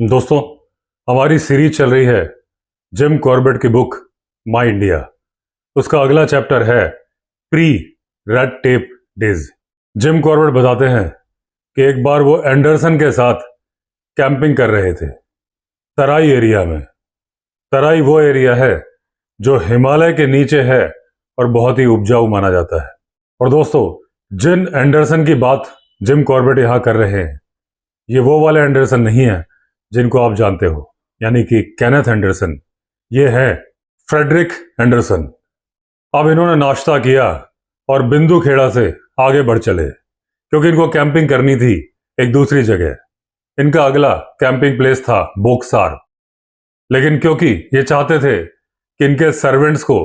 दोस्तों, हमारी सीरीज चल रही है जिम कॉर्बेट की बुक माई इंडिया। उसका अगला चैप्टर है pre red tape days. Jim Corbett बताते हैं कि एक बार वो एंडरसन के साथ कैंपिंग कर रहे थे तराई एरिया में। तराई वो एरिया है जो हिमालय के नीचे है और बहुत ही उपजाऊ माना जाता है। और दोस्तों, जिन एंडरसन की बात जिम कॉर्बेट यहाँ कर रहे हैं, ये वो वाले एंडरसन नहीं है जिनको आप जानते हो, यानी कि केनेथ एंडरसन। ये है फ्रेडरिक एंडरसन। अब इन्होंने नाश्ता किया और बिंदु खेड़ा से आगे बढ़ चले, क्योंकि इनको कैंपिंग करनी थी एक दूसरी जगह। इनका अगला कैंपिंग प्लेस था बोक्सार। लेकिन क्योंकि ये चाहते थे कि इनके सर्वेंट्स को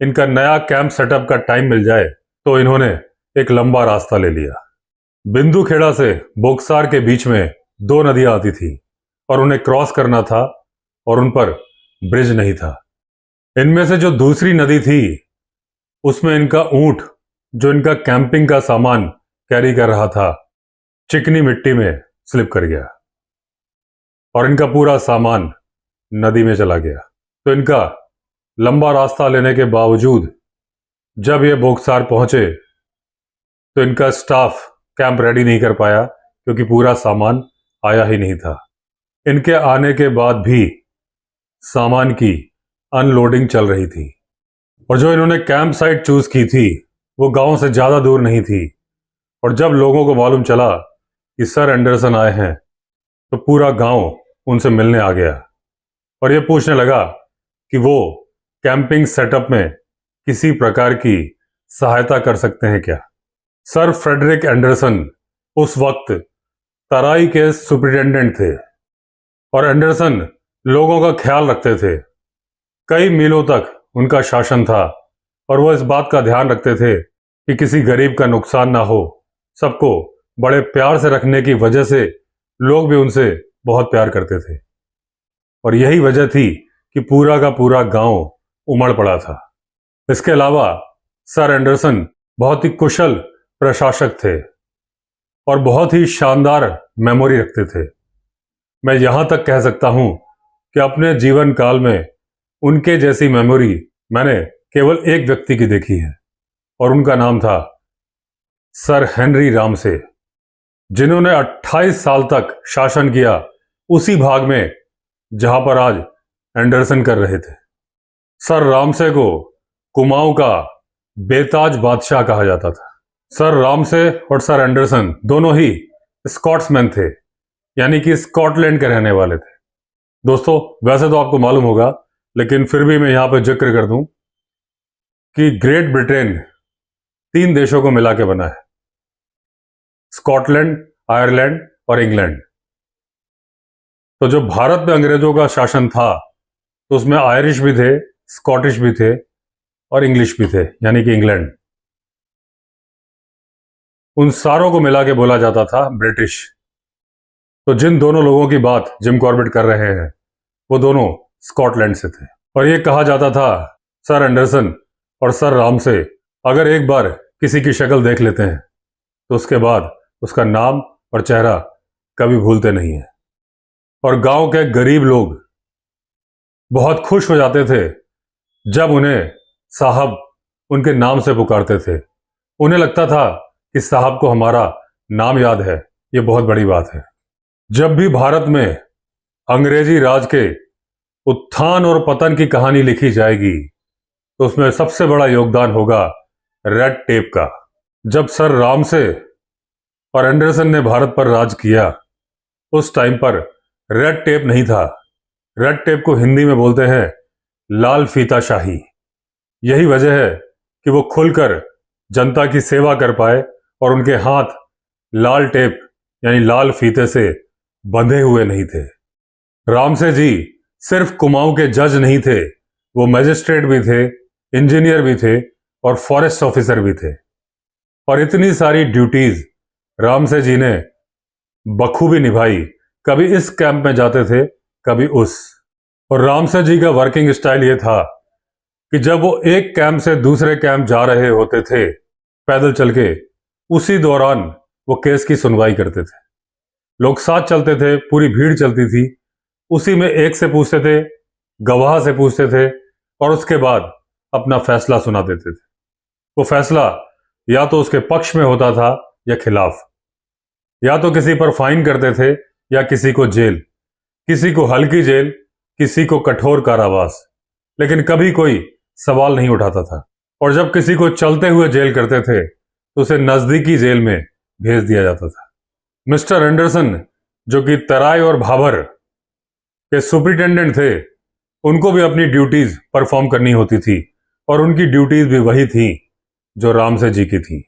इनका नया कैंप सेटअप का टाइम मिल जाए, तो इन्होंने एक लंबा रास्ता ले लिया। बिंदु खेड़ा से बोक्सार के बीच में दो नदियां आती थी और उन्हें क्रॉस करना था, और उन पर ब्रिज नहीं था। इनमें से जो दूसरी नदी थी, उसमें इनका ऊंट जो इनका कैंपिंग का सामान कैरी कर रहा था, चिकनी मिट्टी में स्लिप कर गया और इनका पूरा सामान नदी में चला गया। तो इनका लंबा रास्ता लेने के बावजूद जब ये बोक्सार पहुंचे, तो इनका स्टाफ कैंप रेडी नहीं कर पाया, क्योंकि पूरा सामान आया ही नहीं था। इनके आने के बाद भी सामान की अनलोडिंग चल रही थी, और जो इन्होंने कैंप साइट चूज की थी वो गांव से ज्यादा दूर नहीं थी। और जब लोगों को मालूम चला कि सर एंडरसन आए हैं, तो पूरा गांव उनसे मिलने आ गया और ये पूछने लगा कि वो कैंपिंग सेटअप में किसी प्रकार की सहायता कर सकते हैं क्या। सर फ्रेडरिक एंडरसन उस वक्त तराई के सुपरिटेंडेंट थे, और एंडरसन लोगों का ख्याल रखते थे। कई मीलों तक उनका शासन था, और वो इस बात का ध्यान रखते थे कि किसी गरीब का नुकसान ना हो। सबको बड़े प्यार से रखने की वजह से लोग भी उनसे बहुत प्यार करते थे, और यही वजह थी कि पूरा का पूरा गांव उमड़ पड़ा था। इसके अलावा सर एंडरसन बहुत ही कुशल प्रशासक थे और बहुत ही शानदार मेमोरी रखते थे। मैं यहां तक कह सकता हूं कि अपने जीवन काल में उनके जैसी मेमोरी मैंने केवल एक व्यक्ति की देखी है, और उनका नाम था सर हेनरी रामसे, जिन्होंने 28 साल तक शासन किया उसी भाग में जहां पर आज एंडरसन कर रहे थे। सर रामसे को कुमाऊं का बेताज बादशाह कहा जाता था। सर रामसे और सर एंडरसन दोनों ही स्कॉट्समैन थे, यानी कि स्कॉटलैंड के रहने वाले थे। दोस्तों, वैसे तो आपको मालूम होगा, लेकिन फिर भी मैं यहां पर जिक्र कर दूं कि ग्रेट ब्रिटेन 3 देशों को मिला के बना है: स्कॉटलैंड, आयरलैंड और इंग्लैंड। तो जो भारत में अंग्रेजों का शासन था, तो उसमें आयरिश भी थे, स्कॉटिश भी थे और इंग्लिश भी थे, यानी कि इंग्लैंड। उन सारों को मिला के बोला जाता था ब्रिटिश। तो जिन दोनों लोगों की बात जिम कॉर्बेट कर रहे हैं, वो दोनों स्कॉटलैंड से थे, और ये कहा जाता था सर एंडरसन और सर रामसे अगर एक बार किसी की शक्ल देख लेते हैं, तो उसके बाद उसका नाम और चेहरा कभी भूलते नहीं है। और गांव के गरीब लोग बहुत खुश हो जाते थे जब उन्हें साहब उनके नाम से पुकारते थे। उन्हें लगता था कि साहब को हमारा नाम याद है, ये बहुत बड़ी बात है। जब भी भारत में अंग्रेजी राज के उत्थान और पतन की कहानी लिखी जाएगी, तो उसमें सबसे बड़ा योगदान होगा रेड टेप का। जब सर रामसे और एंडरसन ने भारत पर राज किया, उस टाइम पर रेड टेप नहीं था। रेड टेप को हिंदी में बोलते हैं लाल फीता शाही। यही वजह है कि वो खुलकर जनता की सेवा कर पाए, और उनके हाथ लाल टेप यानी लाल फीते से बंधे हुए नहीं थे। रामसे जी सिर्फ कुमाऊं के जज नहीं थे, वो मैजिस्ट्रेट भी थे, इंजीनियर भी थे और फॉरेस्ट ऑफिसर भी थे। और इतनी सारी ड्यूटीज रामसे जी ने बखूबी निभाई। कभी इस कैंप में जाते थे, कभी उस। और रामसे जी का वर्किंग स्टाइल ये था कि जब वो एक कैंप से दूसरे कैंप जा रहे होते थे पैदल चल के, उसी दौरान वो केस की सुनवाई करते थे। लोग साथ चलते थे, पूरी भीड़ चलती थी, उसी में एक से पूछते थे, गवाह से पूछते थे और उसके बाद अपना फैसला सुना देते थे। वो फैसला या तो उसके पक्ष में होता था या खिलाफ। या तो किसी पर फाइन करते थे या किसी को जेल, किसी को हल्की जेल, किसी को कठोर कारावास, लेकिन कभी कोई सवाल नहीं उठाता था। और जब किसी को चलते हुए जेल करते थे तो उसे नजदीकी जेल में भेज दिया जाता था। मिस्टर एंडरसन, जो कि तराई और भाबर के सुपरिटेंडेंट थे, उनको भी अपनी ड्यूटीज परफॉर्म करनी होती थी और उनकी ड्यूटीज भी वही थी जो रामसे जी की थी।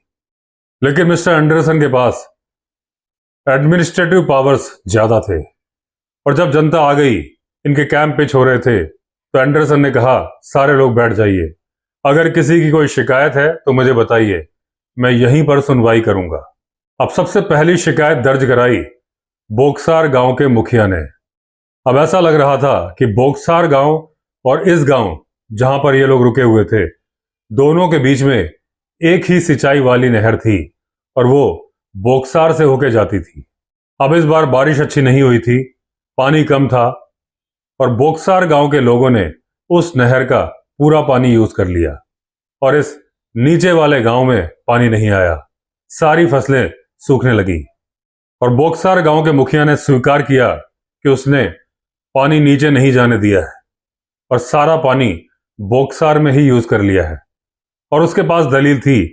लेकिन मिस्टर एंडरसन के पास एडमिनिस्ट्रेटिव पावर्स ज्यादा थे और जब जनता आ गई, इनके कैंप पिच हो रहे थे, तो एंडरसन ने कहा, सारे लोग बैठ जाइए, अगर किसी की कोई शिकायत है तो मुझे बताइए, मैं यहीं पर सुनवाई करूंगा। अब सबसे पहली शिकायत दर्ज कराई बोक्सार गांव के मुखिया ने। अब ऐसा लग रहा था कि बोक्सार गांव और इस गांव जहां पर ये लोग रुके हुए थे, दोनों के बीच में एक ही सिंचाई वाली नहर थी और वो बोक्सार से होके जाती थी। अब इस बार बारिश अच्छी नहीं हुई थी, पानी कम था और बोक्सार गांव के लोगों ने उस नहर का पूरा पानी यूज कर लिया और इस नीचे वाले गांव में पानी नहीं आया। सारी फसलें सूखने लगी और बोक्सार गांव के मुखिया ने स्वीकार किया कि उसने पानी नीचे नहीं जाने दिया है और सारा पानी बोक्सार में ही यूज कर लिया है। और उसके पास दलील थी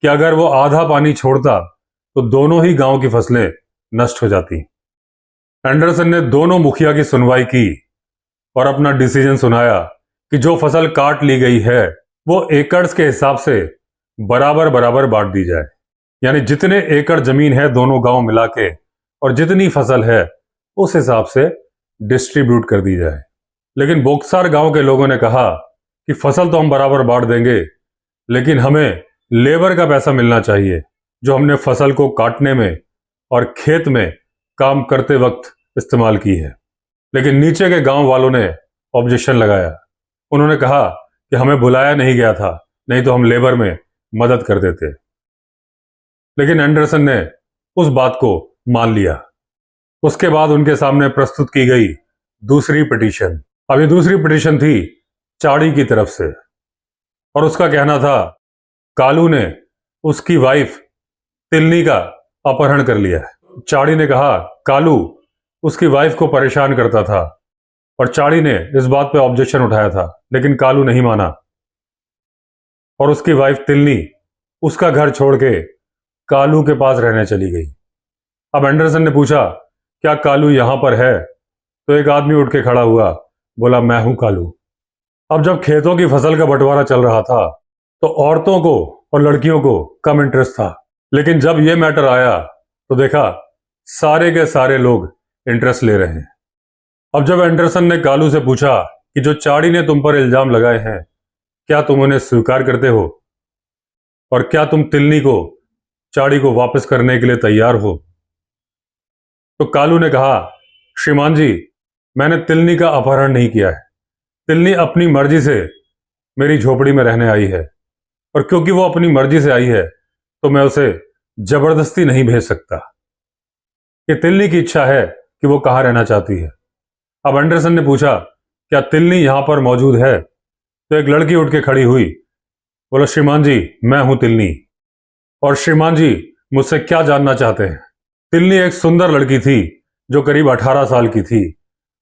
कि अगर वो आधा पानी छोड़ता तो दोनों ही गांव की फसलें नष्ट हो जाती। एंडरसन ने दोनों मुखिया की सुनवाई की और अपना डिसीजन सुनाया कि जो फसल काट ली गई है वो एकड़ के हिसाब से बराबर बराबर बांट दी जाए, यानी जितने एकड़ जमीन है दोनों गांव मिला के और जितनी फसल है उस हिसाब से डिस्ट्रीब्यूट कर दी जाए। लेकिन बोक्सार गांव के लोगों ने कहा कि फसल तो हम बराबर बांट देंगे, लेकिन हमें लेबर का पैसा मिलना चाहिए जो हमने फसल को काटने में और खेत में काम करते वक्त इस्तेमाल की है। लेकिन नीचे के गांव वालों ने ऑब्जेक्शन लगाया। उन्होंने कहा कि हमें बुलाया नहीं गया था, नहीं तो हम लेबर में मदद कर देते। लेकिन एंडरसन ने उस बात को मान लिया। उसके बाद उनके सामने प्रस्तुत की गई दूसरी पिटीशन। अब ये दूसरी पिटीशन थी चाड़ी की तरफ से और उसका कहना था कालू ने उसकी वाइफ तिलनी का अपहरण कर लिया है। चाड़ी ने कहा कालू उसकी वाइफ को परेशान करता था और चाड़ी ने इस बात पे ऑब्जेक्शन उठाया था, लेकिन कालू नहीं माना और उसकी वाइफ तिलनी उसका घर छोड़ के कालू के पास रहने चली गई। अब एंडरसन ने पूछा क्या कालू यहां पर है? तो एक आदमी उठ के खड़ा हुआ, बोला मैं हूं कालू। अब जब खेतों की फसल का बंटवारा चल रहा था तो औरतों को और लड़कियों को कम इंटरेस्ट था, लेकिन जब यह मैटर आया तो देखा सारे के सारे लोग इंटरेस्ट ले रहे हैं। अब जब एंडरसन ने कालू से पूछा कि जो चाड़ी ने तुम पर इल्जाम लगाए हैं क्या तुम उन्हें स्वीकार करते हो और क्या तुम तिलनी को चाड़ी को वापस करने के लिए तैयार हो, तो कालू ने कहा श्रीमान जी, मैंने तिलनी का अपहरण नहीं किया है। तिलनी अपनी मर्जी से मेरी झोपड़ी में रहने आई है और क्योंकि वो अपनी मर्जी से आई है तो मैं उसे जबरदस्ती नहीं भेज सकता। ये तिलनी की इच्छा है कि वो कहाँ रहना चाहती है। अब एंडरसन ने पूछा क्या तिलनी यहां पर मौजूद है? तो एक लड़की उठ के खड़ी हुई, बोला श्रीमान जी मैं हूं तिलनी और श्रीमान जी मुझसे क्या जानना चाहते हैं? तिलनी एक सुंदर लड़की थी जो करीब 18 साल की थी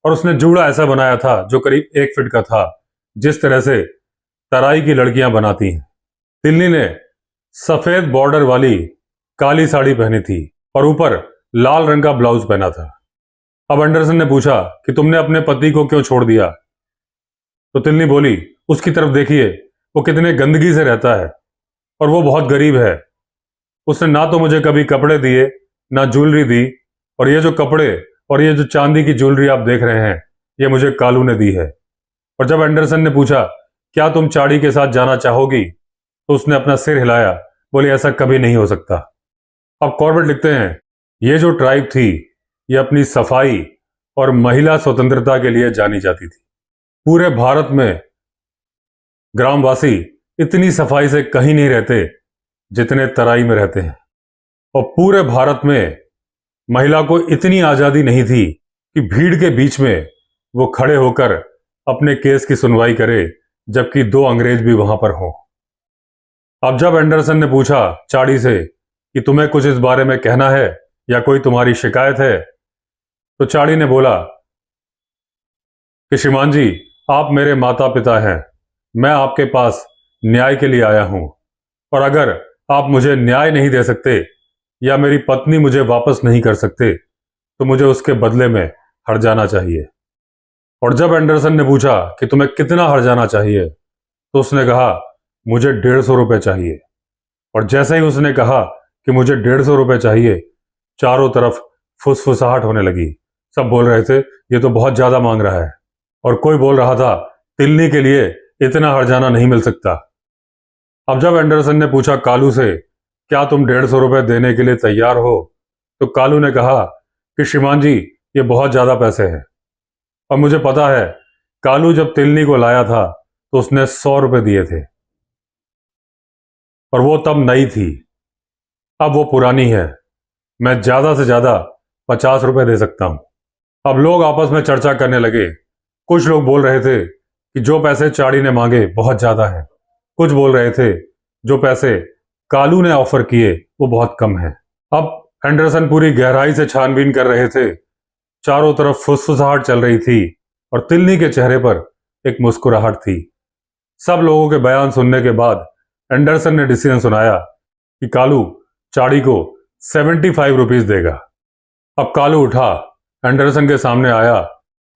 और उसने जूड़ा ऐसा बनाया था जो करीब 1 फीट का था, जिस तरह से तराई की लड़कियां बनाती हैं। तिलनी ने सफेद बॉर्डर वाली काली साड़ी पहनी थी और ऊपर लाल रंग का ब्लाउज पहना था। अब एंडरसन ने पूछा कि तुमने अपने पति को क्यों छोड़ दिया? तो तिलनी बोली उसकी तरफ देखिए, वो कितने गंदगी से रहता है और वो बहुत गरीब है। उसने ना तो मुझे कभी कपड़े दिए ना ज्वेलरी दी, और ये जो कपड़े और ये जो चांदी की ज्वेलरी आप देख रहे हैं ये मुझे कालू ने दी है। और जब एंडरसन ने पूछा क्या तुम चाड़ी के साथ जाना चाहोगी, तो उसने अपना सिर हिलाया, बोली ऐसा कभी नहीं हो सकता। अब कॉर्बेट लिखते हैं ये जो ट्राइब थी ये अपनी सफाई और महिला स्वतंत्रता के लिए जानी जाती थी। पूरे भारत में ग्रामवासी इतनी सफाई से कहीं नहीं रहते जितने तराई में रहते हैं, और पूरे भारत में महिला को इतनी आजादी नहीं थी कि भीड़ के बीच में वो खड़े होकर अपने केस की सुनवाई करे, जबकि 2 अंग्रेज भी वहां पर हों। अब जब एंडरसन ने पूछा चाड़ी से कि तुम्हें कुछ इस बारे में कहना है या कोई तुम्हारी शिकायत है, तो चाड़ी ने बोला कि श्रीमान जी, आप मेरे माता पिता हैं, मैं आपके पास न्याय के लिए आया हूं, और अगर आप मुझे न्याय नहीं दे सकते या मेरी पत्नी मुझे वापस नहीं कर सकते तो मुझे उसके बदले में हर्जाना चाहिए। और जब एंडरसन ने पूछा कि तुम्हें कितना हर्जाना चाहिए, तो उसने कहा मुझे 150 रुपये चाहिए। और जैसे ही उसने कहा कि मुझे 150 रुपये चाहिए, चारों तरफ फुसफुसाहट होने लगी। सब बोल रहे थे ये तो बहुत ज्यादा मांग रहा है, और कोई बोल रहा था तिलनी के लिए इतना हर्जाना नहीं मिल सकता। अब जब एंडरसन ने पूछा कालू से क्या तुम 150 रुपये देने के लिए तैयार हो, तो कालू ने कहा कि श्रीमान जी, ये बहुत ज्यादा पैसे हैं, और मुझे पता है कालू जब तिलनी को लाया था तो उसने 100 रुपये दिए थे, और वो तब नई थी, अब वो पुरानी है। मैं ज्यादा से ज्यादा 50 रुपये दे सकता हूं। अब लोग आपस में चर्चा करने लगे। कुछ लोग बोल रहे थे कि जो पैसे चाड़ी ने मांगे बहुत ज्यादा हैं, कुछ बोल रहे थे जो पैसे कालू ने ऑफर किए वो बहुत कम है। अब एंडरसन पूरी गहराई से छानबीन कर रहे थे। चारों तरफ फुसफुसाहट चल रही थी और तिलनी के चेहरे पर एक मुस्कुराहट थी। सब लोगों के बयान सुनने के बाद एंडरसन ने डिसीजन सुनाया कि कालू चाड़ी को 75 रुपीज देगा। अब कालू उठा, एंडरसन के सामने आया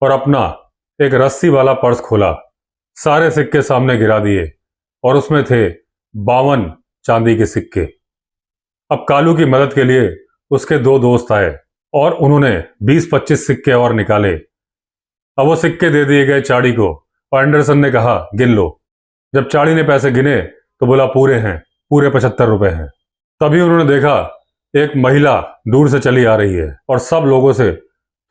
और अपना एक रस्सी वाला पर्स खोला, सारे सिक्के सामने गिरा दिए और उसमें थे 52 चांदी के सिक्के। अब कालू की मदद के लिए उसके 2 दोस्त आए और उन्होंने 20-25 सिक्के और निकाले। अब वो सिक्के दे दिए गए चाड़ी को और एंडरसन ने कहा गिन लो। जब चाड़ी ने पैसे गिने तो बोला पूरे हैं, पूरे 75 रुपए हैं। तभी उन्होंने देखा एक महिला दूर से चली आ रही है और सब लोगों से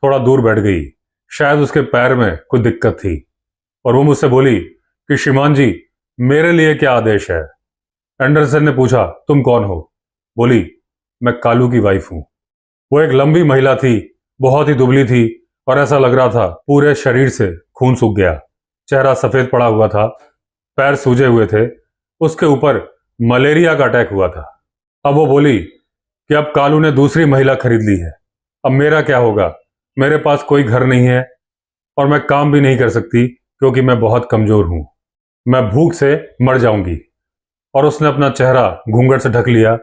थोड़ा दूर बैठ गई। शायद उसके पैर में कुछ दिक्कत थी और वो मुझसे बोली कि श्रीमान जी, मेरे लिए क्या आदेश है। एंडरसन ने पूछा तुम कौन हो? बोली मैं कालू की वाइफ हूं। वो एक लंबी महिला थी, बहुत ही दुबली थी और ऐसा लग रहा था पूरे शरीर से खून सूख गया। चेहरा सफेद पड़ा हुआ था, पैर सूजे हुए थे, उसके ऊपर मलेरिया का अटैक हुआ था। अब वो बोली कि अब कालू ने दूसरी महिला खरीद ली है, अब मेरा क्या होगा? मेरे पास कोई घर नहीं है और मैं काम भी नहीं कर सकती क्योंकि मैं बहुत कमजोर हूं, मैं भूख से मर जाऊंगी। और उसने अपना चेहरा घूंघट से ढक लिया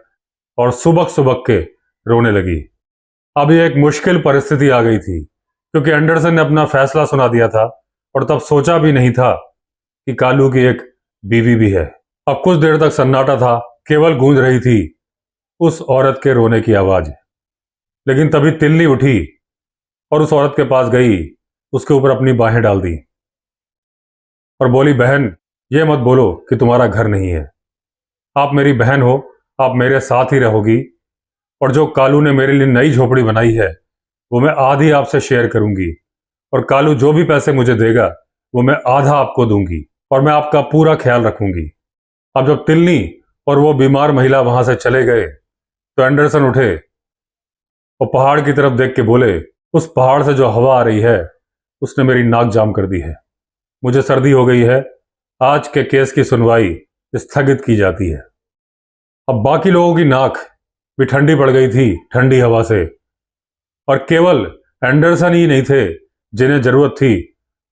और सुबक सुबक के रोने लगी। अब ये एक मुश्किल परिस्थिति आ गई थी क्योंकि एंडरसन ने अपना फैसला सुना दिया था और तब सोचा भी नहीं था कि कालू की एक बीवी भी है। अब कुछ देर तक सन्नाटा था, केवल गूंज रही थी उस औरत के रोने की आवाज। लेकिन तभी तिलनी उठी और उस औरत के पास गई, उसके ऊपर अपनी बाहें डाल दी और बोली बहन, ये मत बोलो कि तुम्हारा घर नहीं है। आप मेरी बहन हो, आप मेरे साथ ही रहोगी, और जो कालू ने मेरे लिए नई झोपड़ी बनाई है वो मैं आधी आपसे शेयर करूंगी, और कालू जो भी पैसे मुझे देगा वो मैं आधा आपको दूंगी, और मैं आपका पूरा ख्याल रखूंगी। अब जब तिलनी और वो बीमार महिला वहां से चले गए तो एंडरसन उठे और पहाड़ की तरफ देख के बोले उस पहाड़ से जो हवा आ रही है उसने मेरी नाक जाम कर दी है, मुझे सर्दी हो गई है, आज के केस की सुनवाई स्थगित की जाती है। अब बाकी लोगों की नाक भी ठंडी पड़ गई थी ठंडी हवा से, और केवल एंडरसन ही नहीं थे जिन्हें जरूरत थी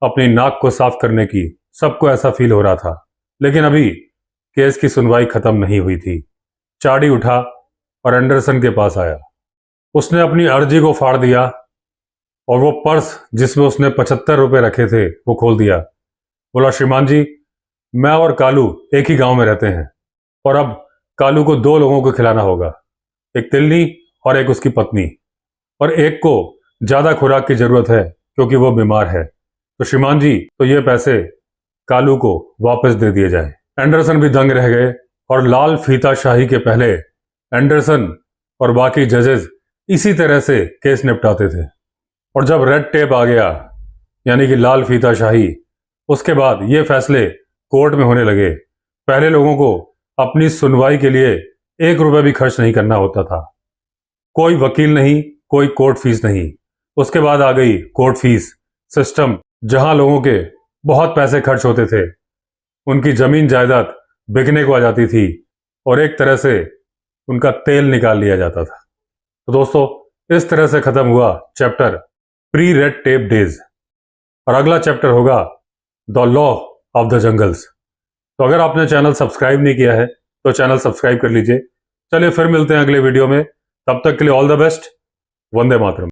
अपनी नाक को साफ करने की। सबको ऐसा फील हो रहा था। लेकिन अभी केस की सुनवाई खत्म नहीं हुई थी। चाड़ी उठा और एंडरसन के पास आया, उसने अपनी अर्जी को फाड़ दिया और वो पर्स जिसमें उसने 75 रुपए रखे थे वो खोल दिया। बोला श्रीमान जी, मैं और कालू एक ही गांव में रहते हैं और अब कालू को 2 लोगों को खिलाना होगा, एक तिलनी और एक उसकी पत्नी, और एक को ज्यादा खुराक की जरूरत है क्योंकि वो बीमार है। तो श्रीमान जी, तो ये पैसे कालू को वापस दे दिए जाए। एंडरसन भी दंग रह गए और लाल फीता शाही के पहले एंडरसन और बाकी जजेस इसी तरह से केस निपटाते थे। और जब रेड टेप आ गया यानी कि लाल फीता शाही, उसके बाद ये फैसले कोर्ट में होने लगे। पहले लोगों को अपनी सुनवाई के लिए 1 रुपया भी खर्च नहीं करना होता था, कोई वकील नहीं, कोई कोर्ट फीस नहीं। उसके बाद आ गई कोर्ट फीस सिस्टम जहां लोगों के बहुत पैसे खर्च होते थे, उनकी जमीन जायदाद बिकने को आ जाती थी और एक तरह से उनका तेल निकाल लिया जाता था। तो दोस्तों, इस तरह से खत्म हुआ chapter pre red tape days और अगला चैप्टर होगा the law of the jungles. तो अगर आपने चैनल सब्सक्राइब नहीं किया है तो चैनल सब्सक्राइब कर लीजिए। चलिए फिर मिलते हैं अगले वीडियो में, तब तक के लिए all the best. Vande Mataram.